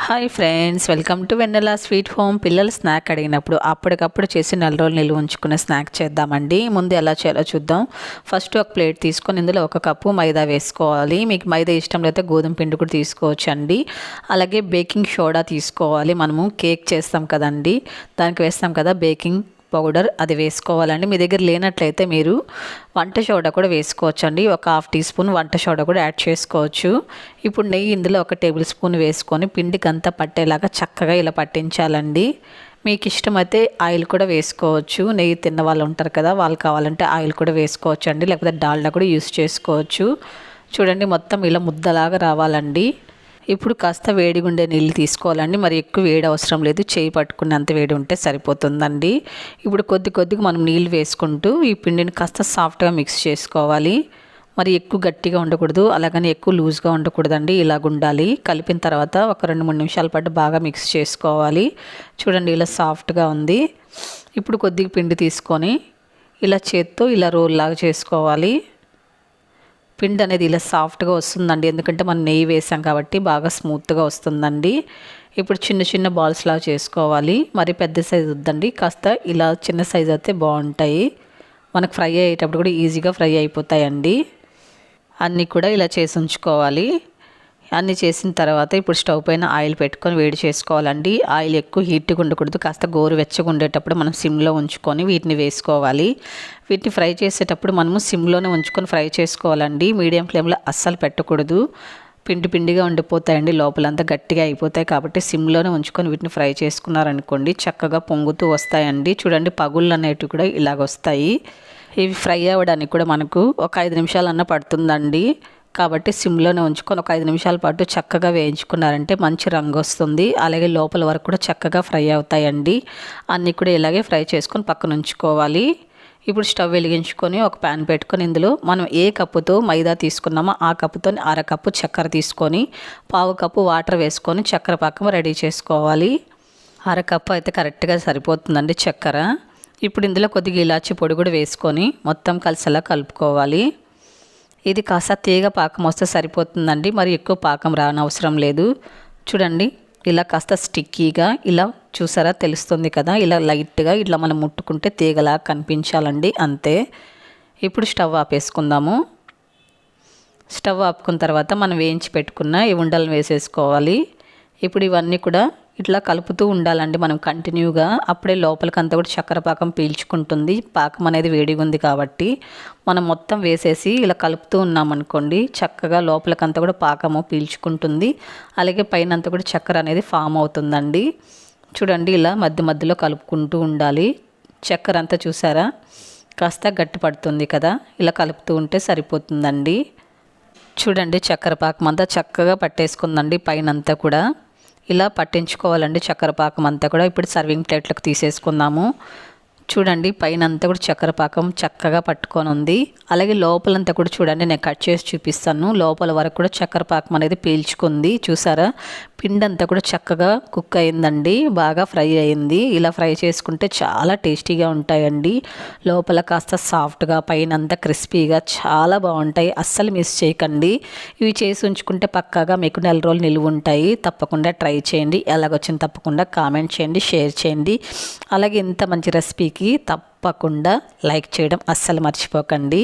Hi friends, welcome to Vennela sweet home. పిల్లలు snack అడిగినప్పుడు అప్పటికప్పుడు చేసి నెల రోజులు నిల్వ ఉంచుకునే స్నాక్ చేద్దామండి. ముందు ఎలా చేయాలో చూద్దాం. ఫస్ట్ ఒక ప్లేట్ తీసుకొని ఇందులో 1 కప్పు మైదా వేసుకోవాలి. మీకు మైదా ఇష్టం లేకపోతే గోధుమ పిండి కూడా తీసుకోవచ్చు అండి. అలాగే బేకింగ్ సోడా తీసుకోవాలి. మనము కేక్ చేస్తాం కదండి, దానికి వేస్తాం కదా బేకింగ్ పౌడర్, అది వేసుకోవాలండి. మీ దగ్గర లేనట్లయితే మీరు వంట సోడా కూడా వేసుకోవచ్చు అండి. ఒక 1/2 టీ స్పూన్ వంట సోడా కూడా యాడ్ చేసుకోవచ్చు. ఇప్పుడు నెయ్యి ఇందులో 1 టేబుల్ స్పూన్ వేసుకొని పిండికి అంతా పట్టేలాగా చక్కగా ఇలా పట్టించాలండి. మీకు ఇష్టమైతే ఆయిల్ కూడా వేసుకోవచ్చు. నెయ్యి తిన్న వాళ్ళు ఉంటారు కదా, వాళ్ళు కావాలంటే ఆయిల్ కూడా వేసుకోవచ్చు అండి, లేకపోతే డాల్డా కూడా యూస్ చేసుకోవచ్చు. చూడండి, మొత్తం ఇలా ముద్దలాగా రావాలండి. ఇప్పుడు కాస్త వేడిగా ఉండే నీళ్ళు తీసుకోవాలండి. మరి ఎక్కువ వేడి అవసరం లేదు, చేయి పట్టుకున్నంత వేడి ఉంటే సరిపోతుందండి. ఇప్పుడు కొద్దిగా మనం నీళ్ళు వేసుకుంటూ ఈ పిండిని కాస్త సాఫ్ట్గా మిక్స్ చేసుకోవాలి. మరి ఎక్కువ గట్టిగా ఉండకూడదు, అలాగని ఎక్కువ లూజ్గా ఉండకూడదండి. ఇలాగ ఉండాలి. కలిపిన తర్వాత ఒక 2-3 నిమిషాల పాటు బాగా మిక్స్ చేసుకోవాలి. చూడండి, ఇలా సాఫ్ట్గా ఉంది. ఇప్పుడు కొద్దిగా పిండి తీసుకొని ఇలా చేత్తో ఇలా రోల్ లాగా చేసుకోవాలి. పిండి అనేది ఇలా సాఫ్ట్గా వస్తుందండి, ఎందుకంటే మనం నెయ్యి వేసాం కాబట్టి బాగా స్మూత్గా వస్తుందండి. ఇప్పుడు చిన్న బాల్స్ లాగా చేసుకోవాలి. మరి పెద్ద సైజు వద్దండి, కాస్త ఇలా చిన్న సైజు అయితే బాగుంటాయి. మనకు ఫ్రై అయ్యేటప్పుడు కూడా ఈజీగా ఫ్రై అయిపోతాయండి. అన్నీ కూడా ఇలా చేసి ఉంచుకోవాలి. అన్నీ చేసిన తర్వాత ఇప్పుడు స్టవ్ పైన ఆయిల్ పెట్టుకొని వేడి చేసుకోవాలండి. ఆయిల్ ఎక్కువ హీట్గా ఉండకూడదు, కాస్త గోరువెచ్చగా ఉండేటప్పుడు మనం సిమ్లో ఉంచుకొని వీటిని వేసుకోవాలి. వీటిని ఫ్రై చేసేటప్పుడు మనము సిమ్లోనే ఉంచుకొని ఫ్రై చేసుకోవాలండి. మీడియం ఫ్లేమ్లో అస్సలు పెట్టకూడదు, పిండిగా ఉండిపోతాయండి, లోపలంతా గట్టిగా అయిపోతాయి. కాబట్టి సిమ్లోనే ఉంచుకొని వీటిని ఫ్రై చేసుకున్నారనుకోండి చక్కగా పొంగుతూ వస్తాయండి. చూడండి, పగుళ్ళు అనేటివి కూడా ఇలాగ వస్తాయి. ఇవి ఫ్రై అవ్వడానికి కూడా మనకు ఒక 5 నిమిషాలన్నా పడుతుందండి. కాబట్టి సిమ్లోనే ఉంచుకొని ఒక 5 నిమిషాల పాటు చక్కగా వేయించుకున్నారంటే మంచి రంగు వస్తుంది. అలాగే లోపల వరకు కూడా చక్కగా ఫ్రై అవుతాయండి. అన్నీ కూడా ఇలాగే ఫ్రై చేసుకొని పక్కన ఉంచుకోవాలి. ఇప్పుడు స్టవ్ వెలిగించుకొని ఒక ప్యాన్ పెట్టుకొని ఇందులో మనం ఏ కప్పుతో మైదా తీసుకున్నామో ఆ కప్పుతో 1/2 కప్పు చక్కెర తీసుకొని 1/4 కప్పు వాటర్ వేసుకొని చక్కెర పాకం రెడీ చేసుకోవాలి. 1/2 కప్పు అయితే కరెక్ట్గా సరిపోతుందండి చక్కెర. ఇప్పుడు ఇందులో కొద్దిగా ఇలాచి పొడి కూడా వేసుకొని మొత్తం కలిసేలా కలుపుకోవాలి. ఇది కాస్త తీగ పాకం వస్తే సరిపోతుందండి, మరి ఎక్కువ పాకం రానవసరం లేదు. చూడండి, ఇలా కాస్త స్టిక్కీగా ఇలా చూసారా, తెలుస్తుంది కదా, ఇలా లైట్గా ఇట్లా మనం ముట్టుకుంటే తీగలా కనిపించాలండి, అంతే. ఇప్పుడు స్టవ్ ఆపేసుకుందాము. స్టవ్ ఆపుకున్న తర్వాత మనం వేయించి పెట్టుకున్న ఈ ఉండలను వేసేసుకోవాలి. ఇప్పుడు ఇవన్నీ కూడా ఇట్లా కలుపుతూ ఉండాలండి మనం కంటిన్యూగా, అప్పుడే లోపలికంతా కూడా చక్కెర పాకం పీల్చుకుంటుంది. పాకం అనేది వేడిగా ఉంది కాబట్టి మనం మొత్తం వేసేసి ఇలా కలుపుతూ ఉన్నామనుకోండి చక్కగా లోపలికంతా కూడా పాకము పీల్చుకుంటుంది. అలాగే పైన అంతా కూడా చక్కెర అనేది ఫామ్ అవుతుందండి. చూడండి, ఇలా మధ్యలో కలుపుకుంటూ ఉండాలి. చక్కెర అంతా చూసారా కాస్త గట్టి పడుతుంది కదా, ఇలా కలుపుతూ ఉంటే సరిపోతుందండి. చూడండి, చక్కెర పాకం అంతా చక్కగా పట్టేసుకుందండి పైనంతా కూడా. ఇలా పట్టించుకోవాలండి చక్కెర పాకం అంతా కూడా. ఇప్పుడు సర్వింగ్ ప్లేట్లకు తీసేసుకుందాము. చూడండి, పైన అంతా కూడా చక్కెర పాకం చక్కగా పట్టుకొని ఉంది. అలాగే లోపలంతా కూడా చూడండి, నేను కట్ చేసి చూపిస్తాను. లోపల వరకు కూడా చక్కెర పాకం అనేది పీల్చుకుంది. చూసారా, పిండి అంతా కూడా చక్కగా కుక్ అయిందండి, బాగా ఫ్రై అయింది. ఇలా ఫ్రై చేసుకుంటే చాలా టేస్టీగా ఉంటాయండి. లోపల కాస్త సాఫ్ట్గా, పైన అంతా క్రిస్పీగా చాలా బాగుంటాయి. అస్సలు మిస్ చేయకండి. ఇవి చేసి ఉంచుకుంటే పక్కాగా మీకు నెల రోజులు నిలువ ఉంటాయి. తప్పకుండా ట్రై చేయండి. ఎలాగొచ్చింది తప్పకుండా కామెంట్ చేయండి, షేర్ చేయండి. అలాగే ఇంత మంచి రెసిపీకి తప్పకుండా లైక్ చేయడం అస్సలు మర్చిపోకండి.